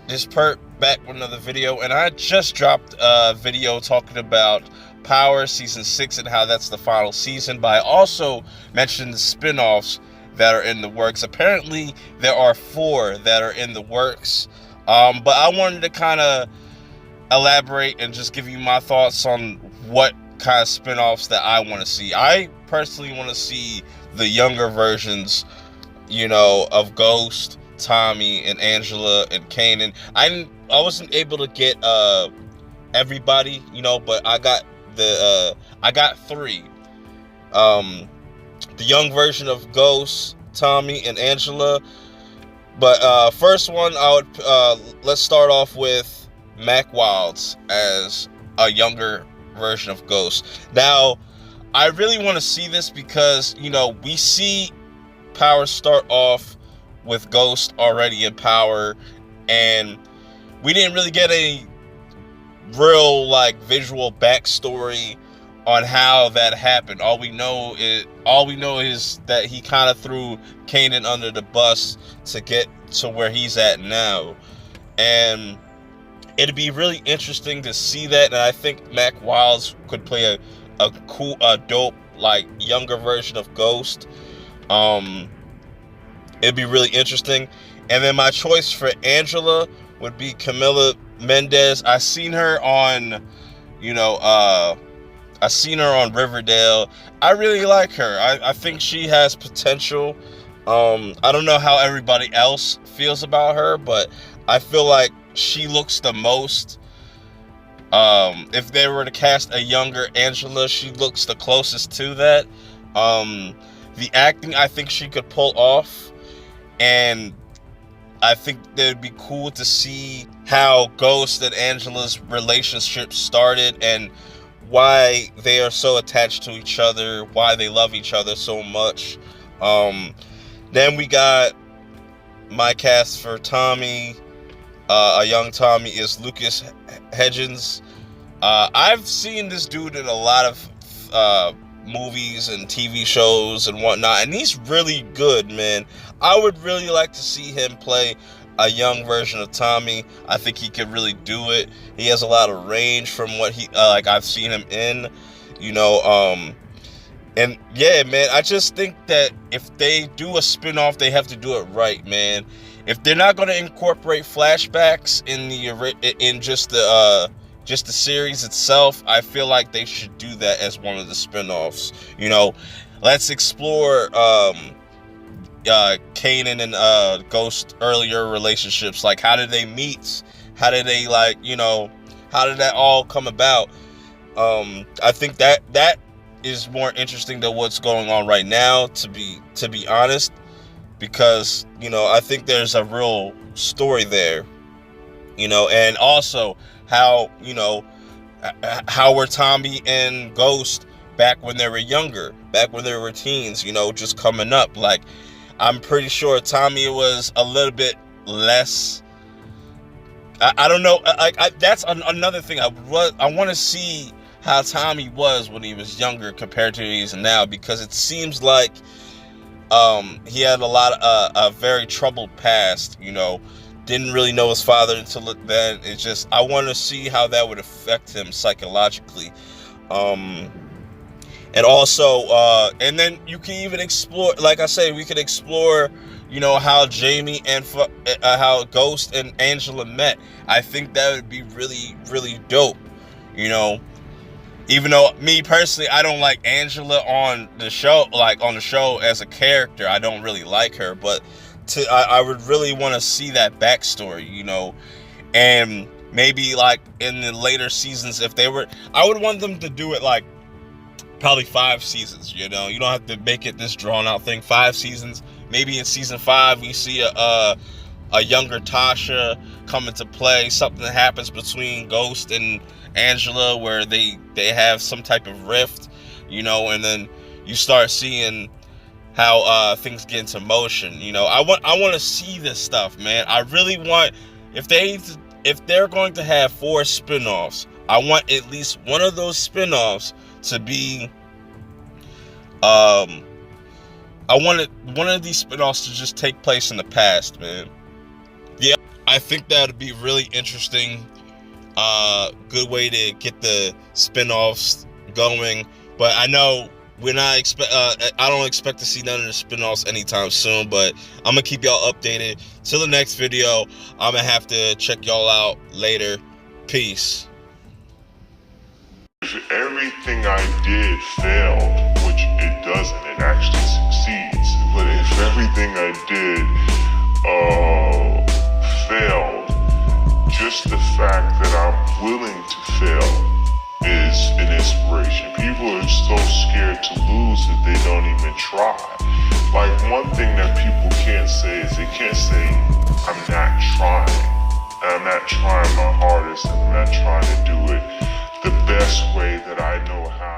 This Perk back with another video, and I just dropped a video talking about Power Season 6 and how that's the final season, but I also mentioned the spin-offs that are in the works. Apparently, there are 4 that are in the works, but I wanted to kind of elaborate and just give you my thoughts on what kind of spin-offs that I want to see. I personally want to see the younger versions, of Ghost, Tommy, and Angela, and Kanan. I wasn't able to get everybody, but I got I got 3. The young version of Ghost, Tommy, and Angela. But first one, let's start off with Mac Wilds as a younger version of Ghost. Now, I really want to see this because we see Power start off with Ghost already in Power, and we didn't really get a real visual backstory on how that happened. All we know is that he kind of threw Kanan under the bus to get to where he's at now, and it'd be really interesting to see that. And I think Mac Wilds could play a cool, dope, younger version of Ghost. It'd be really interesting. And then my choice for Angela would be Camila Mendez. I seen her on Riverdale. I really like her. I think she has potential. I don't know how everybody else feels about her, but I feel like she looks the most. If they were to cast a younger Angela, she looks the closest to that. The acting, I think she could pull off. And I think that it'd be cool to see how Ghost and Angela's relationship started and why they are so attached to each other, why they love each other so much. Then we got my cast for Tommy. A young Tommy is Lucas Hedgens. I've seen this dude in a lot of movies and TV shows and whatnot, and he's really good, man. I would really like to see him play a young version of Tommy. I think he could really do it. He has a lot of range from what he I've seen him in, and yeah, man, I just think that if they do a spin-off, they have to do it right, man. If they're not going to incorporate flashbacks in just the series itself, I feel like they should do that as one of the spin-offs. Let's explore Kanan and Ghost earlier relationships. How did they meet? How did they how did that all come about? I think that is more interesting than what's going on right now, to be honest, because I think there's a real story there, and also how were Tommy and Ghost back when they were younger, back when they were teens, just coming up. I'm pretty sure Tommy was a little bit less. I don't know. That's another thing. I want to see how Tommy was when he was younger compared to he is now, because it seems like he had a very troubled past. Didn't really know his father until then. It's just, I want to see how that would affect him psychologically. And also, and then you can even explore, like I say, we could explore, how Jamie and how Ghost and Angela met. I think that would be really, really dope. Even though me personally, I don't like Angela on the show, as a character. I don't really like her, but I would really want to see that backstory, and maybe in the later seasons, I would want them to do it probably 5 seasons. You don't have to make it this drawn out thing. 5 seasons. Maybe in season 5 we see a younger Tasha come into play. Something that happens between Ghost and Angela where they have some type of rift, and then you start seeing how things get into motion. I want to see this stuff, man. I really want if they're going to have 4 spinoffs, I want at least one of those spinoffs to be I wanted one of these spinoffs to just take place in the past, man. Yeah, I think that would be really interesting. Good way to get the spinoffs going. But I know I don't expect to see none of the spinoffs anytime soon. But I'm gonna keep y'all updated. Till the next video, I'm gonna have to check y'all out later. Peace. If everything I did failed, which it doesn't, it actually succeeds. But if everything I did failed, just the fact that I'm willing to fail is an inspiration. People are so scared to lose that they don't even try. Like, one thing that people can't say is they can't say, I'm not trying. And I'm not trying my hardest, and I'm not trying to do it the best way that I know how.